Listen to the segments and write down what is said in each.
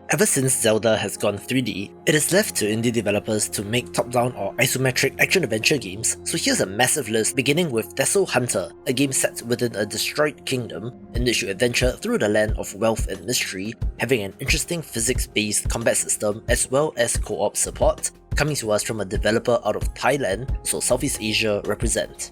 Ever since Zelda has gone 3D, it is left to indie developers to make top-down or isometric action-adventure games, so here's a massive list beginning with Desohunter, a game set within a destroyed kingdom in which you adventure through the land of wealth and mystery, having an interesting physics-based combat system as well as co-op support, coming to us from a developer out of Thailand, so Southeast Asia represent.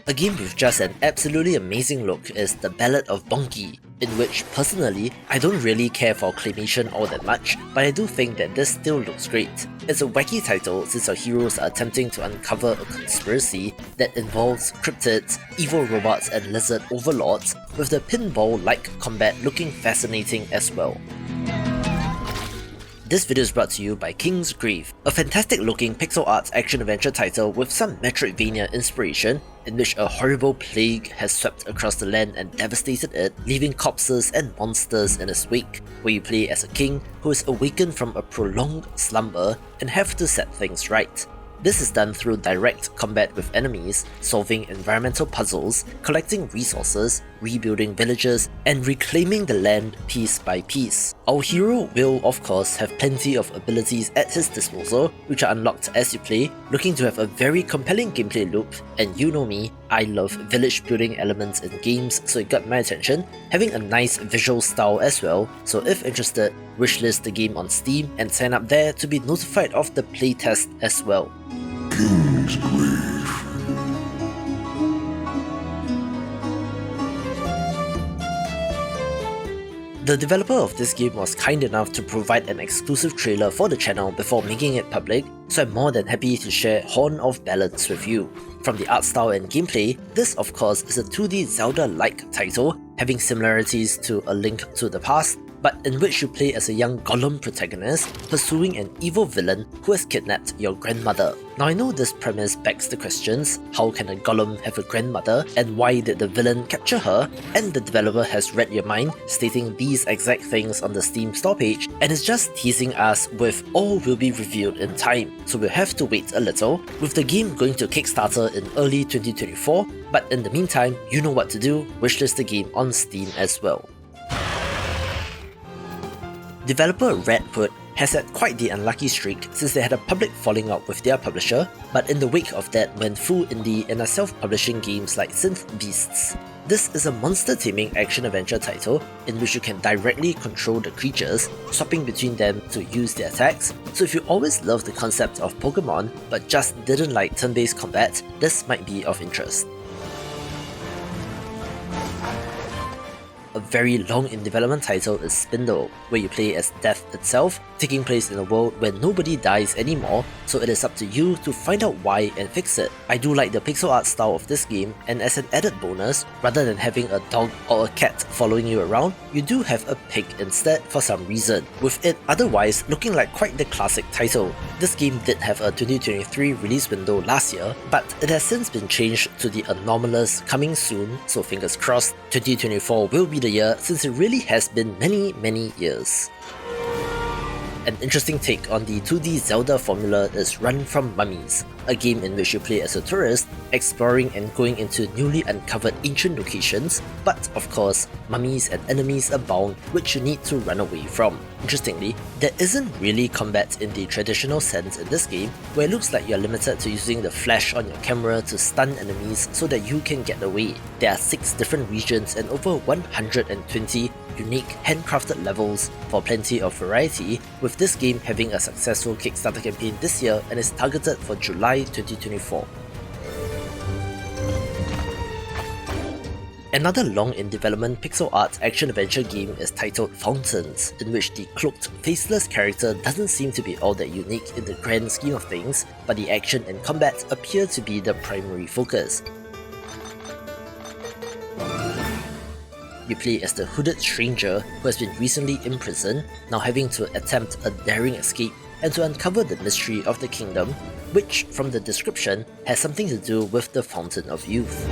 A game with just an absolutely amazing look is the Ballad of Bonky, in which, personally, I don't really care for claymation all that much, but I do think that this still looks great. It's a wacky title since our heroes are attempting to uncover a conspiracy that involves cryptids, evil robots and lizard overlords, with the pinball-like combat looking fascinating as well. This video is brought to you by Kingsgrave, a fantastic looking pixel art action-adventure title with some Metroidvania inspiration, in which a horrible plague has swept across the land and devastated it, leaving corpses and monsters in its wake, where you play as a king who is awakened from a prolonged slumber and have to set things right. This is done through direct combat with enemies, solving environmental puzzles, collecting resources, rebuilding villages, and reclaiming the land piece by piece. Our hero will, of course, have plenty of abilities at his disposal, which are unlocked as you play, looking to have a very compelling gameplay loop, and you know me, I love village building elements in games, so it got my attention, having a nice visual style as well, so if interested, wishlist the game on Steam and sign up there to be notified of the playtest as well. Kingsgrave. The developer of this game was kind enough to provide an exclusive trailer for the channel before making it public, so I'm more than happy to share Horn of Ballads with you. From the art style and gameplay, this of course is a 2D Zelda-like title, having similarities to A Link to the Past, but in which you play as a young Gollum protagonist pursuing an evil villain who has kidnapped your grandmother. Now I know this premise begs the questions, how can a Gollum have a grandmother and why did the villain capture her? And the developer has read your mind, stating these exact things on the Steam store page and is just teasing us with all will be revealed in time, so we'll have to wait a little, with the game going to Kickstarter in early 2024, but in the meantime, you know what to do, wishlist the game on Steam as well. Developer Red Hood has had quite the unlucky streak since they had a public falling out with their publisher, but in the wake of that went full indie and are self-publishing games like Synth Beasts. This is a monster-taming action-adventure title in which you can directly control the creatures, swapping between them to use their attacks, so if you always loved the concept of Pokemon but just didn't like turn-based combat, this might be of interest. A very long in development title is Spindle, where you play as death itself, taking place in a world where nobody dies anymore, so it is up to you to find out why and fix it. I do like the pixel art style of this game, and as an added bonus, rather than having a dog or a cat following you around, you do have a pig instead for some reason, with it otherwise looking like quite the classic title. This game did have a 2023 release window last year, but it has since been changed to the anomalous coming soon, so fingers crossed, 2024 will be the year since it really has been many years. An interesting take on the 2D Zelda formula is Run From Mummies, a game in which you play as a tourist, exploring and going into newly uncovered ancient locations, but of course, mummies and enemies abound which you need to run away from. Interestingly, there isn't really combat in the traditional sense in this game, where it looks like you're limited to using the flash on your camera to stun enemies so that you can get away. There are 6 different regions and over 120 unique handcrafted levels for plenty of variety, with this game having a successful Kickstarter campaign this year and is targeted for July 2024. Another long in development pixel art action-adventure game is titled Fountains, in which the cloaked, faceless character doesn't seem to be all that unique in the grand scheme of things, but the action and combat appear to be the primary focus. You play as the hooded stranger who has been recently imprisoned, now having to attempt a daring escape and to uncover the mystery of the kingdom, which, from the description, has something to do with the Fountain of Youth.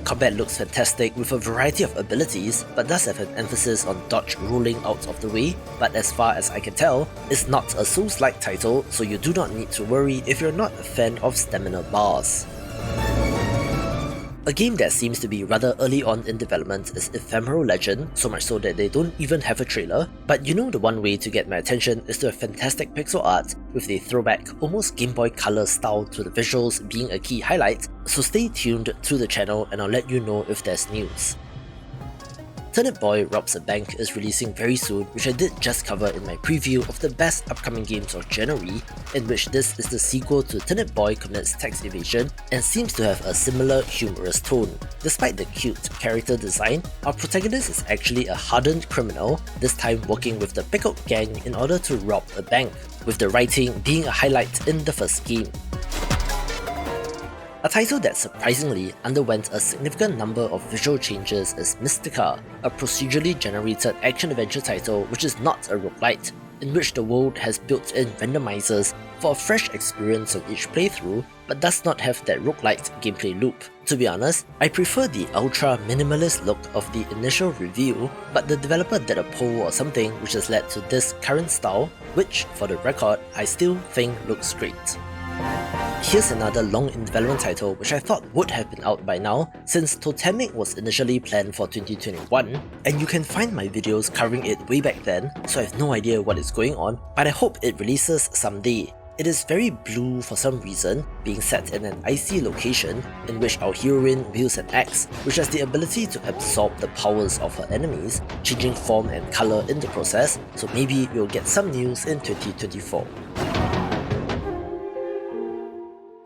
Combat looks fantastic with a variety of abilities, but does have an emphasis on dodge rolling out of the way, but as far as I can tell, it's not a Souls-like title, so you do not need to worry if you're not a fan of stamina bars. A game that seems to be rather early on in development is Ephemeral Legend, so much so that they don't even have a trailer, but you know the one way to get my attention is to have fantastic pixel art with the throwback, almost Game Boy Color style to the visuals being a key highlight, so stay tuned to the channel and I'll let you know if there's news. Turnip Boy Robs a Bank is releasing very soon, which I did just cover in my preview of the best upcoming games of January, in which this is the sequel to Turnip Boy Commits Tax Evasion and seems to have a similar humorous tone. Despite the cute character design, our protagonist is actually a hardened criminal, this time working with the Pickled Gang in order to rob a bank, with the writing being a highlight in the first game. A title that surprisingly underwent a significant number of visual changes is Mystiqa, a procedurally generated action-adventure title which is not a roguelite, in which the world has built-in randomizers for a fresh experience on each playthrough, but does not have that roguelite gameplay loop. To be honest, I prefer the ultra-minimalist look of the initial review, but the developer did a poll or something which has led to this current style, which, for the record, I still think looks great. Here's another long in development title which I thought would have been out by now, since Totemic was initially planned for 2021, and you can find my videos covering it way back then, so I have no idea what is going on, but I hope it releases someday. It is very blue for some reason, being set in an icy location in which our heroine wields an axe, which has the ability to absorb the powers of her enemies, changing form and colour in the process, so maybe we'll get some news in 2024.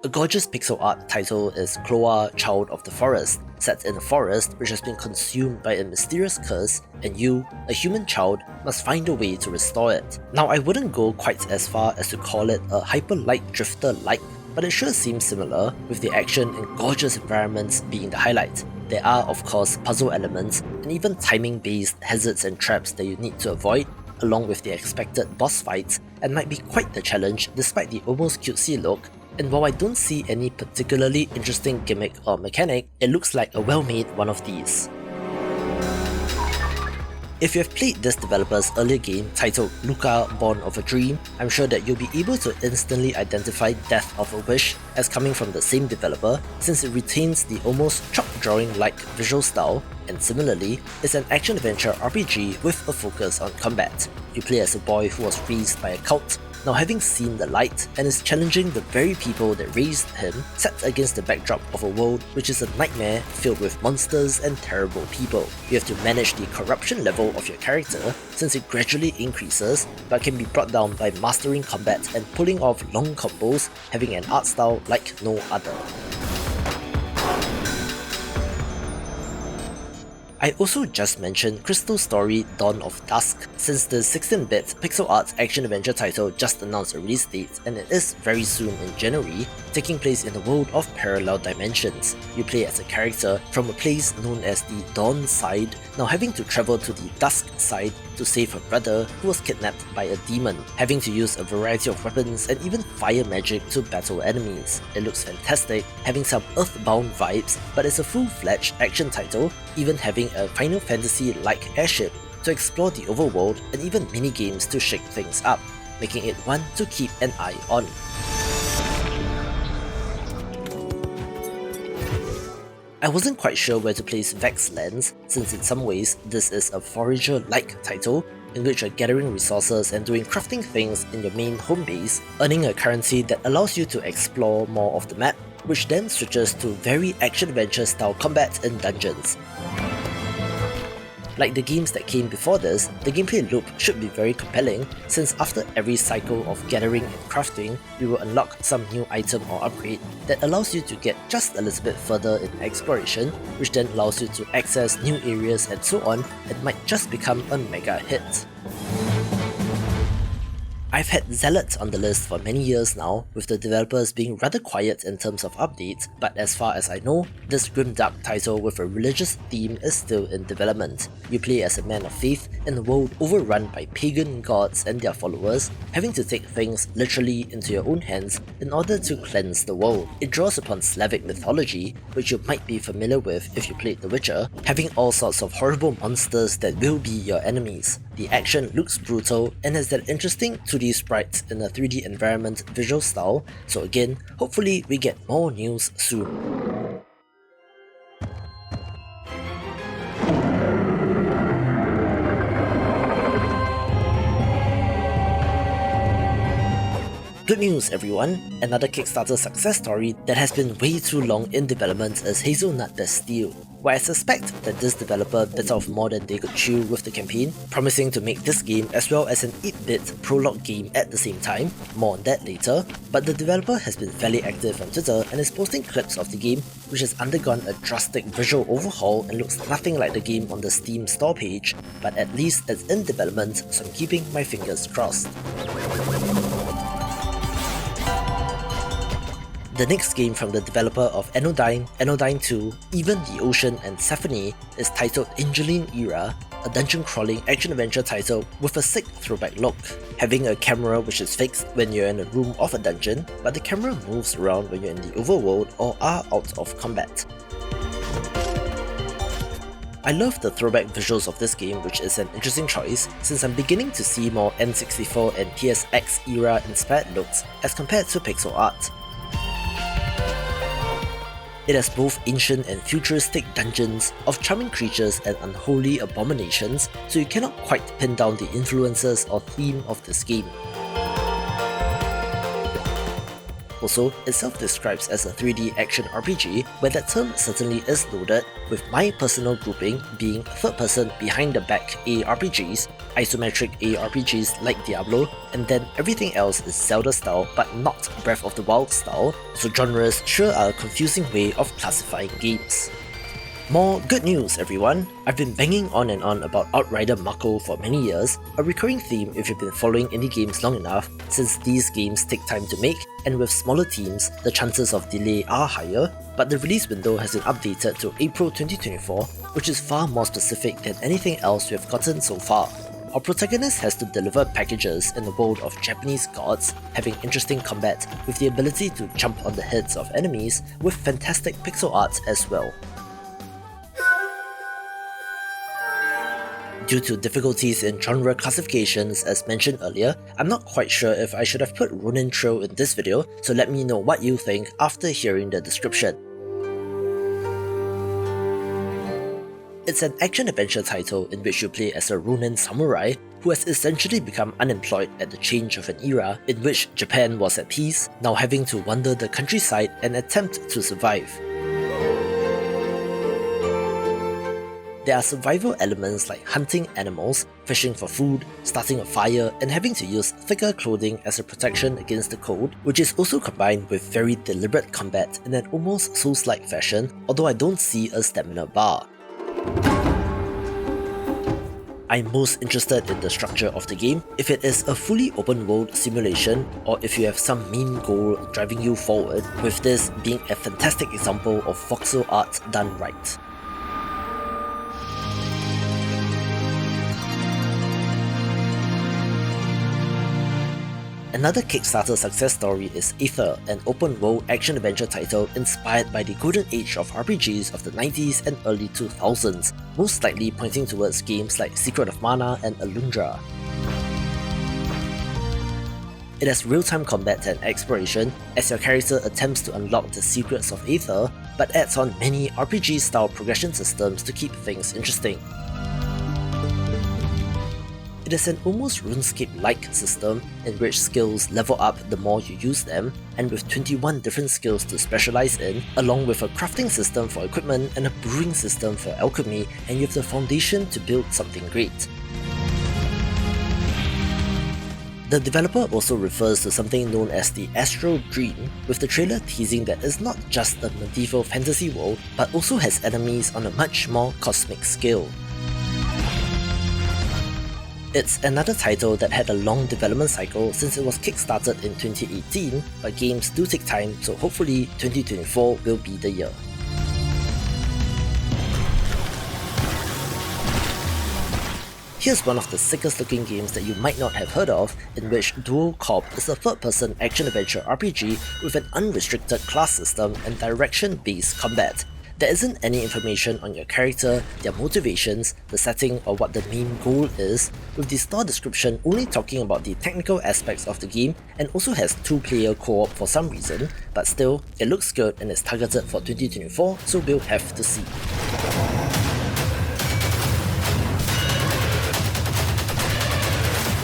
A gorgeous pixel art title is Kloa, Child of the Forest, set in a forest which has been consumed by a mysterious curse, and you, a human child, must find a way to restore it. Now, I wouldn't go quite as far as to call it a hyper-light drifter-like, but it sure seems similar, with the action and gorgeous environments being the highlight. There are, of course, puzzle elements, and even timing-based hazards and traps that you need to avoid, along with the expected boss fights, and might be quite the challenge despite the almost cutesy look. And while I don't see any particularly interesting gimmick or mechanic, it looks like a well-made one of these. If you have played this developer's earlier game titled Luca Born of a Dream, I'm sure that you'll be able to instantly identify Death of a Wish as coming from the same developer, since it retains the almost chalk drawing-like visual style, and similarly, is an action-adventure RPG with a focus on combat. You play as a boy who was raised by a cult, now having seen the light, and is challenging the very people that raised him, set against the backdrop of a world which is a nightmare filled with monsters and terrible people. You have to manage the corruption level of your character, since it gradually increases, but can be brought down by mastering combat and pulling off long combos, having an art style like no other. I also just mentioned Crystal Story Dawn of Dusk, since the 16-bit pixel art action-adventure title just announced a release date, and it is very soon in January, taking place in the world of parallel dimensions. You play as a character from a place known as the Dawn side, now having to travel to the Dusk side to save her brother who was kidnapped by a demon, having to use a variety of weapons and even fire magic to battle enemies. It looks fantastic, having some Earthbound vibes, but it's a full-fledged action title, even having a Final Fantasy-like airship to explore the overworld and even mini-games to shake things up, making it one to keep an eye on. I wasn't quite sure where to place Vexlands, since in some ways this is a forager-like title in which you're gathering resources and doing crafting things in your main home base, earning a currency that allows you to explore more of the map, which then switches to very action-adventure style combat in dungeons. Like the games that came before this, the gameplay loop should be very compelling, since after every cycle of gathering and crafting, you will unlock some new item or upgrade that allows you to get just a little bit further in exploration, which then allows you to access new areas and so on, and might just become a mega hit. I've had Zealot on the list for many years now, with the developers being rather quiet in terms of updates, but as far as I know, this grimdark title with a religious theme is still in development. You play as a man of faith in a world overrun by pagan gods and their followers, having to take things literally into your own hands in order to cleanse the world. It draws upon Slavic mythology, which you might be familiar with if you played The Witcher, having all sorts of horrible monsters that will be your enemies. The action looks brutal and has that interesting 2D sprites in a 3D environment visual style, so again, hopefully we get more news soon. Good news everyone, another Kickstarter success story that has been way too long in development is Hazelnut Bastille, where I suspect that this developer bit off more than they could chew with the campaign, promising to make this game as well as an 8-bit prologue game at the same time, more on that later, but the developer has been fairly active on Twitter and is posting clips of the game, which has undergone a drastic visual overhaul and looks nothing like the game on the Steam store page, but at least it's in development, so I'm keeping my fingers crossed. The next game from the developer of Anodyne, Anodyne 2, Even the Ocean and Symphony is titled Angeline Era, a dungeon-crawling action-adventure title with a sick throwback look, having a camera which is fixed when you're in a room of a dungeon, but the camera moves around when you're in the overworld or are out of combat. I love the throwback visuals of this game, which is an interesting choice since I'm beginning to see more N64 and PSX era inspired looks as compared to pixel art. It has both ancient and futuristic dungeons of charming creatures and unholy abominations, so you cannot quite pin down the influences or theme of this game. Also, it self-describes as a 3D action RPG, where that term certainly is loaded, with my personal grouping being third-person behind-the-back ARPGs, isometric ARPGs like Diablo, and then everything else is Zelda style but not Breath of the Wild style, so genres sure are a confusing way of classifying games. More good news everyone! I've been banging on and on about Outrider Mako for many years, a recurring theme if you've been following indie games long enough, since these games take time to make, and with smaller teams, the chances of delay are higher, but the release window has been updated to April 2024, which is far more specific than anything else we have gotten so far. Our protagonist has to deliver packages in the world of Japanese gods, having interesting combat with the ability to jump on the heads of enemies with fantastic pixel art as well. Due to difficulties in genre classifications as mentioned earlier, I'm not quite sure if I should have put Ronin Trail in this video, so let me know what you think after hearing the description. It's an action-adventure title in which you play as a Ronin samurai who has essentially become unemployed at the change of an era in which Japan was at peace, now having to wander the countryside and attempt to survive. There are survival elements like hunting animals, fishing for food, starting a fire, and having to use thicker clothing as a protection against the cold, which is also combined with very deliberate combat in an almost Souls-like fashion, although I don't see a stamina bar. I'm most interested in the structure of the game, if it is a fully open world simulation, or if you have some main goal driving you forward, with this being a fantastic example of voxel art done right. Another Kickstarter success story is Aethyr, an open-world action-adventure title inspired by the golden age of RPGs of the 90s and early 2000s, most likely pointing towards games like Secret of Mana and Alundra. It has real-time combat and exploration as your character attempts to unlock the secrets of Aethyr, but adds on many RPG-style progression systems to keep things interesting. It is an almost RuneScape-like system in which skills level up the more you use them, and with 21 different skills to specialize in, along with a crafting system for equipment and a brewing system for alchemy, and you have the foundation to build something great. The developer also refers to something known as the Astral Dream, with the trailer teasing that it's not just a medieval fantasy world, but also has enemies on a much more cosmic scale. It's another title that had a long development cycle since it was kickstarted in 2018, but games do take time, so hopefully 2024 will be the year. Here's one of the sickest looking games that you might not have heard of, in which Duel Corp is a third-person action-adventure RPG with an unrestricted class system and direction-based combat. There isn't any information on your character, their motivations, the setting, or what the main goal is, with the store description only talking about the technical aspects of the game and also has 2-player co-op for some reason, but still, it looks good and is targeted for 2024, so we'll have to see.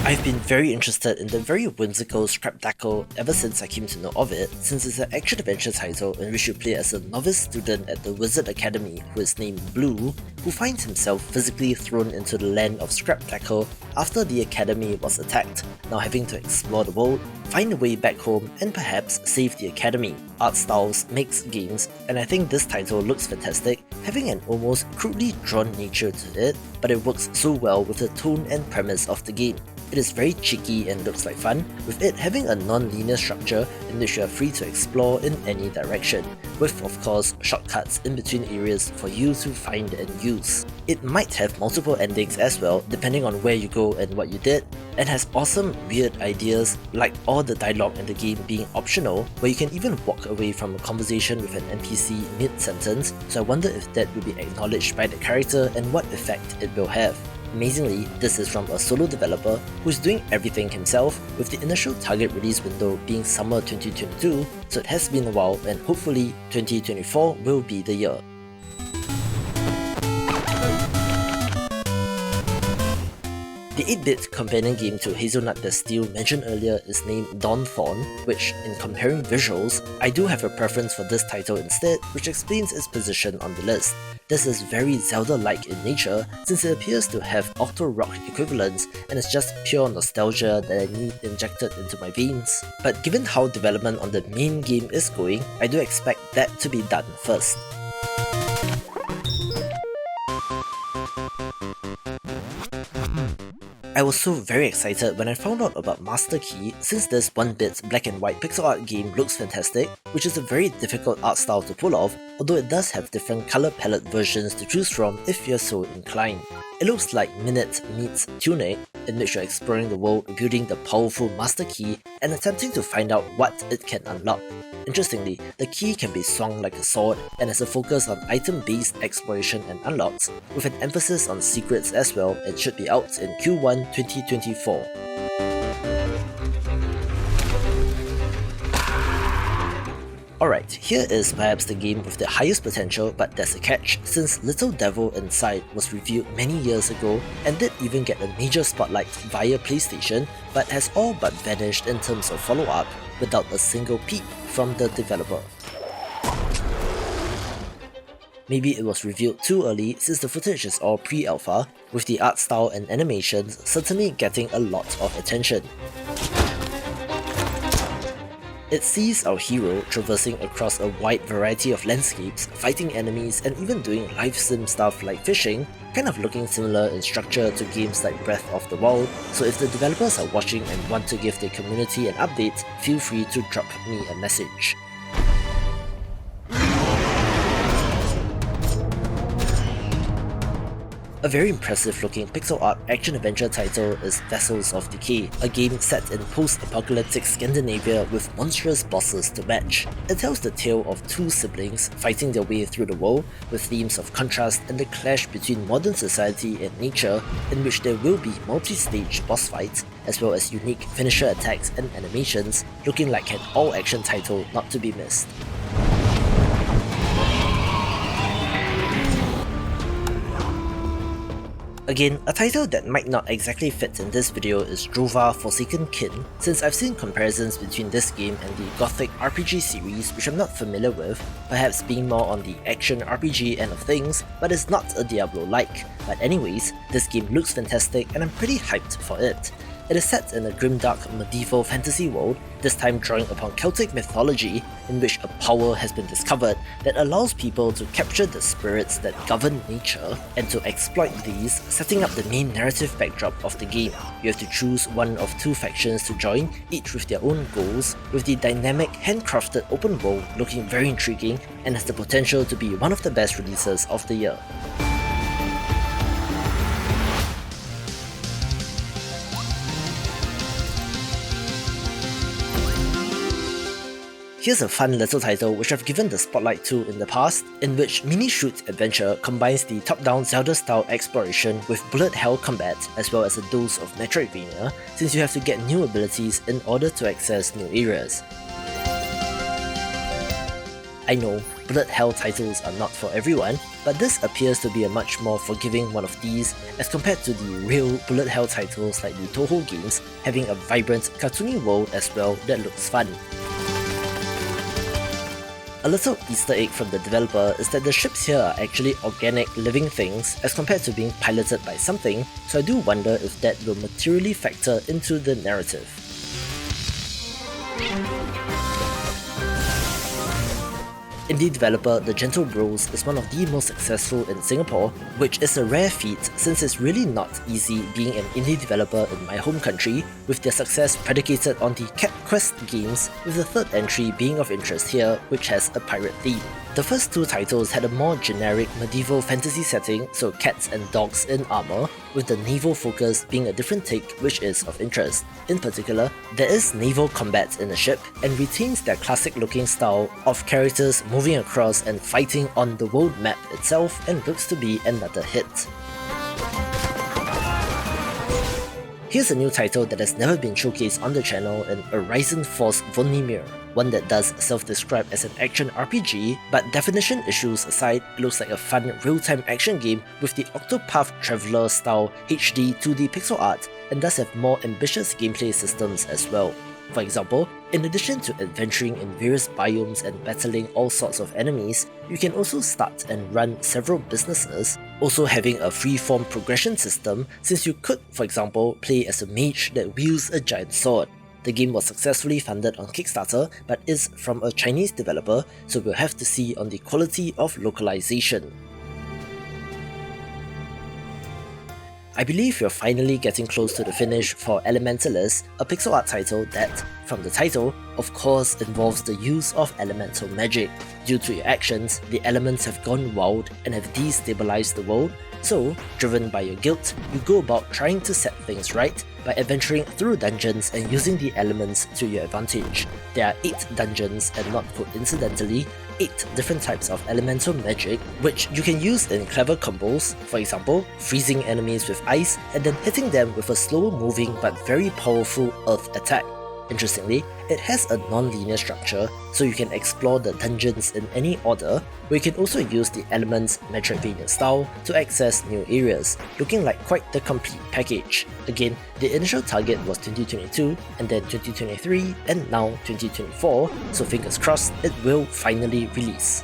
I've been very interested in the very whimsical Scrabdackle ever since I came to know of it, since it's an action-adventure title in which you play as a novice student at the Wizard Academy who is named Blue, who finds himself physically thrown into the land of Scrabdackle after the academy was attacked, now having to explore the world, find a way back home, and perhaps save the academy. Art styles makes games, and I think this title looks fantastic, having an almost crudely drawn nature to it, but it works so well with the tone and premise of the game. It is very cheeky and looks like fun, with it having a non-linear structure in which you are free to explore in any direction, with of course shortcuts in between areas for you to find and use. It might have multiple endings as well depending on where you go and what you did, and has awesome weird ideas like all the dialogue in the game being optional, where you can even walk away from a conversation with an NPC mid-sentence, so I wonder if that will be acknowledged by the character and what effect it will have. Amazingly, this is from a solo developer who is doing everything himself, with the initial target release window being summer 2022, so it has been a while and hopefully 2024 will be the year. The 8-bit companion game to Hazelnut Bastille mentioned earlier is named Dawnthorn, which, in comparing visuals, I do have a preference for this title instead, which explains its position on the list. This is very Zelda-like in nature, since it appears to have Octo-Rock equivalents and is just pure nostalgia that I need injected into my veins. But given how development on the main game is going, I do expect that to be done first. I was so very excited when I found out about Master Key, since this 1-bit black and white pixel art game looks fantastic, which is a very difficult art style to pull off, although it does have different colour palette versions to choose from if you're so inclined. It looks like Minute meets Tunic, in which you're exploring the world, building the powerful Master Key and attempting to find out what it can unlock. Interestingly, the key can be swung like a sword and has a focus on item-based exploration and unlocks, with an emphasis on secrets as well, and should be out in Q1 2024. Alright, here is perhaps the game with the highest potential, but there's a catch, since Little Devil Inside was revealed many years ago and did even get a major spotlight via PlayStation, but has all but vanished in terms of follow-up, without a single peep from the developer. Maybe it was revealed too early since the footage is all pre-alpha, with the art style and animations certainly getting a lot of attention. It sees our hero traversing across a wide variety of landscapes, fighting enemies, and even doing life sim stuff like fishing, kind of looking similar in structure to games like Breath of the Wild, so if the developers are watching and want to give their community an update, feel free to drop me a message. A very impressive looking pixel art action-adventure title is Vessels of Decay, a game set in post-apocalyptic Scandinavia with monstrous bosses to match. It tells the tale of two siblings fighting their way through the world, with themes of contrast and the clash between modern society and nature, in which there will be multi-stage boss fights, as well as unique finisher attacks and animations, looking like an all-action title not to be missed. Again, a title that might not exactly fit in this video is Drova Forsaken Kin, since I've seen comparisons between this game and the Gothic RPG series which I'm not familiar with, perhaps being more on the action RPG end of things, but it's not a Diablo-like. But anyways, this game looks fantastic and I'm pretty hyped for it. It is set in a grimdark medieval fantasy world, this time drawing upon Celtic mythology, in which a power has been discovered that allows people to capture the spirits that govern nature, and to exploit these, setting up the main narrative backdrop of the game. You have to choose one of two factions to join, each with their own goals, with the dynamic, handcrafted open world looking very intriguing and has the potential to be one of the best releases of the year. Here's a fun little title which I've given the spotlight to in the past, in which Mini Shoot Adventure combines the top-down Zelda-style exploration with bullet hell combat, as well as a dose of Metroidvania, since you have to get new abilities in order to access new areas. I know, bullet hell titles are not for everyone, but this appears to be a much more forgiving one of these as compared to the real bullet hell titles like the Toho games, having a vibrant, cartoony world as well that looks fun. A little Easter egg from the developer is that the ships here are actually organic living things as compared to being piloted by something, so I do wonder if that will materially factor into the narrative. Indie developer The Gentle Bros is one of the most successful in Singapore, which is a rare feat since it's really not easy being an indie developer in my home country, with their success predicated on the Cat Quest games, with the third entry being of interest here, which has a pirate theme. The first two titles had a more generic medieval fantasy setting, so cats and dogs in armor, with the naval focus being a different take which is of interest. In particular, there is naval combat in the ship and retains their classic looking style of characters moving across and fighting on the world map itself, and looks to be another hit. Here's a new title that has never been showcased on the channel in Horizon Force Vonimir, one that does self-describe as an action RPG, but definition issues aside, it looks like a fun real-time action game with the Octopath Traveler style HD 2D pixel art, and does have more ambitious gameplay systems as well. For example, in addition to adventuring in various biomes and battling all sorts of enemies, you can also start and run several businesses, also having a free-form progression system since you could, for example, play as a mage that wields a giant sword. The game was successfully funded on Kickstarter but is from a Chinese developer, so we'll have to see on the quality of localization. I believe we're finally getting close to the finish for Elementalist, a pixel art title that, from the title, of course involves the use of elemental magic. Due to your actions, the elements have gone wild and have destabilized the world, so, driven by your guilt, you go about trying to set things right by adventuring through dungeons and using the elements to your advantage. There are 8 dungeons, and not coincidentally, 8 different types of elemental magic which you can use in clever combos, for example, freezing enemies with ice and then hitting them with a slower moving but very powerful earth attack. Interestingly, it has a non-linear structure, so you can explore the dungeons in any order, where you can also use the elements Metroidvania style to access new areas, looking like quite the complete package. Again, the initial target was 2022, and then 2023, and now 2024, so fingers crossed it will finally release.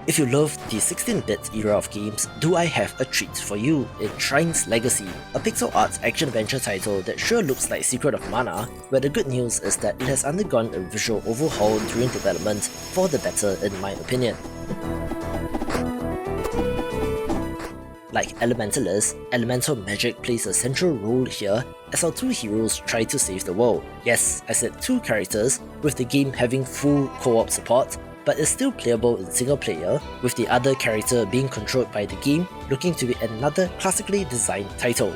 If you love the 16-bit era of games, do I have a treat for you in Shrine's Legacy, a pixel art action-adventure title that sure looks like Secret of Mana, where the good news is that it has undergone a visual overhaul during development for the better in my opinion. Like Elementalist, elemental magic plays a central role here as our 2 heroes try to save the world. Yes, I said 2 characters, with the game having full co-op support, but is still playable in single player, with the other character being controlled by the game, looking to be another classically designed title.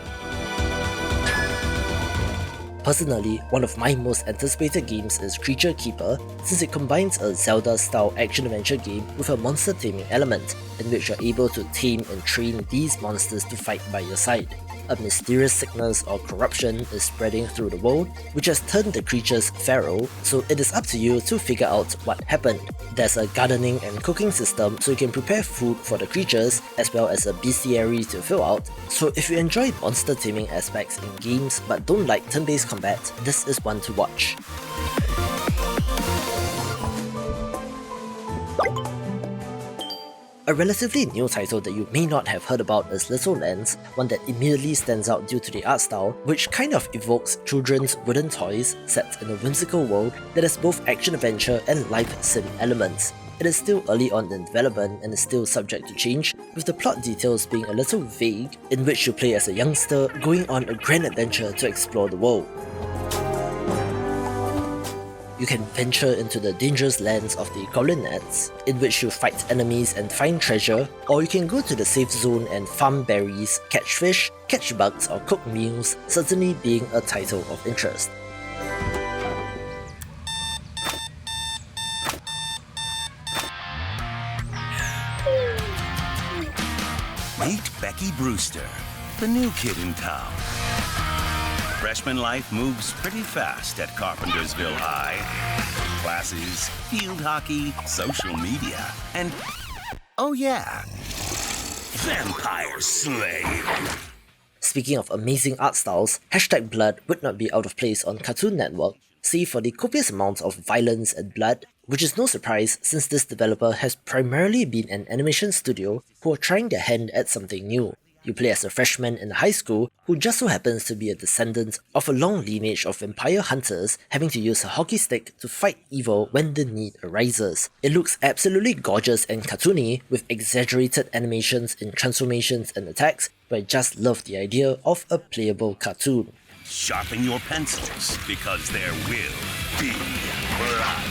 Personally, one of my most anticipated games is Creature Keeper, since it combines a Zelda-style action-adventure game with a monster taming element, in which you're able to tame and train these monsters to fight by your side. A mysterious sickness or corruption is spreading through the world, which has turned the creatures feral, so it is up to you to figure out what happened. There's a gardening and cooking system so you can prepare food for the creatures, as well as a bestiary to fill out, so if you enjoy monster taming aspects in games but don't like turn-based combat, this is one to watch. A relatively new title that you may not have heard about is Little Lands, one that immediately stands out due to the art style, which kind of evokes children's wooden toys set in a whimsical world that has both action-adventure and life sim elements. It is still early on in development and is still subject to change, with the plot details being a little vague, in which you play as a youngster going on a grand adventure to explore the world. You can venture into the dangerous lands of the Goblinettes, in which you fight enemies and find treasure, or you can go to the safe zone and farm berries, catch fish, catch bugs or cook meals, certainly being a title of interest. Meet Becky Brewster, the new kid in town. Freshman life moves pretty fast at Carpentersville High. Classes, field hockey, social media, and, oh yeah, Vampire Slave. Speaking of amazing art styles, #Blood would not be out of place on Cartoon Network, save for the copious amounts of violence and blood, which is no surprise since this developer has primarily been an animation studio who are trying their hand at something new. You play as a freshman in high school who just so happens to be a descendant of a long lineage of vampire hunters having to use a hockey stick to fight evil when the need arises. It looks absolutely gorgeous and cartoony with exaggerated animations in transformations and attacks, but I just love the idea of a playable cartoon. Sharpen your pencils, because there will be blood.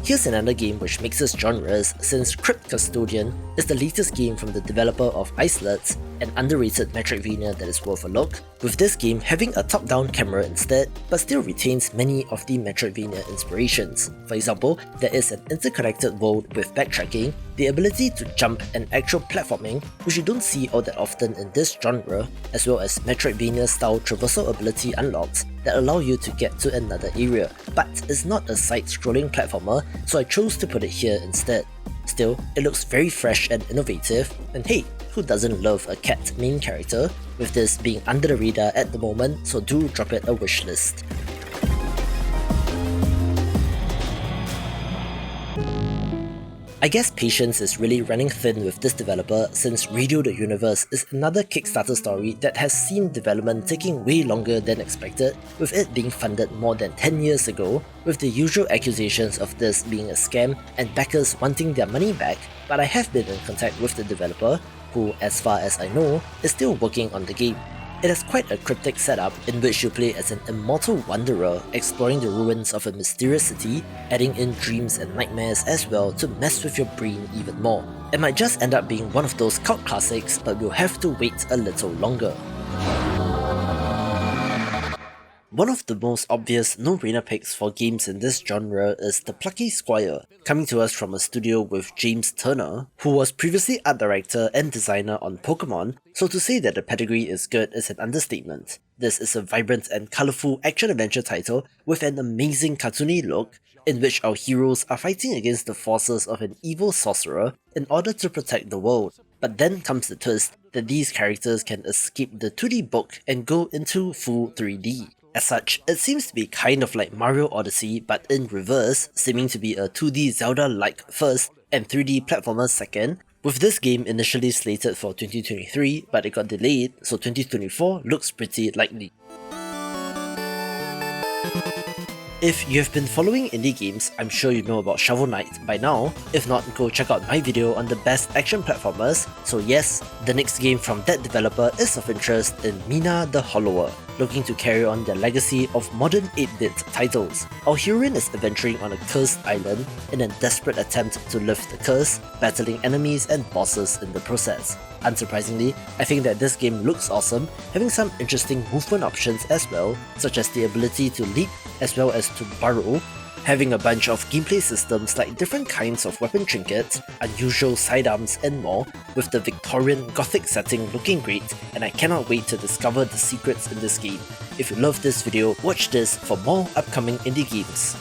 Here's another game which mixes genres, since Crypt Custodian is the latest game from the developer of Isolates, an underrated Metroidvania that is worth a look, with this game having a top-down camera instead, but still retains many of the Metroidvania inspirations. For example, there is an interconnected world with backtracking, the ability to jump and actual platforming, which you don't see all that often in this genre, as well as Metroidvania-style traversal ability unlocks that allow you to get to another area, but it's not a side-scrolling platformer, so I chose to put it here instead. Still, it looks very fresh and innovative, and hey, who doesn't love a cat main character, with this being under the radar at the moment, so do drop it a wishlist. I guess patience is really running thin with this developer, since Radio the Universe is another Kickstarter story that has seen development taking way longer than expected, with it being funded more than 10 years ago, with the usual accusations of this being a scam and backers wanting their money back, but I have been in contact with the developer, who, as far as I know, is still working on the game. It has quite a cryptic setup in which you play as an immortal wanderer exploring the ruins of a mysterious city, adding in dreams and nightmares as well to mess with your brain even more. It might just end up being one of those cult classics, but we'll have to wait a little longer. One of the most obvious no-brainer picks for games in this genre is The Plucky Squire, coming to us from a studio with James Turner, who was previously art director and designer on Pokemon, so to say that the pedigree is good is an understatement. This is a vibrant and colourful action-adventure title with an amazing cartoony look, in which our heroes are fighting against the forces of an evil sorcerer in order to protect the world. But then comes the twist that these characters can escape the 2D book and go into full 3D. As such, it seems to be kind of like Mario Odyssey but in reverse, seeming to be a 2D Zelda-like first and 3D platformer second, with this game initially slated for 2023 but it got delayed, so 2024 looks pretty likely. If you have been following indie games, I'm sure you know about Shovel Knight by now. If not, go check out my video on the best action platformers. So yes, the next game from that developer is of interest in Mina the Hollower, looking to carry on their legacy of modern 8-bit titles. Our heroine is adventuring on a cursed island in a desperate attempt to lift the curse, battling enemies and bosses in the process. Unsurprisingly, I think that this game looks awesome, having some interesting movement options as well, such as the ability to leap as well as to burrow, having a bunch of gameplay systems like different kinds of weapon trinkets, unusual sidearms and more, with the Victorian Gothic setting looking great, and I cannot wait to discover the secrets in this game. If you love this video, watch this for more upcoming indie games.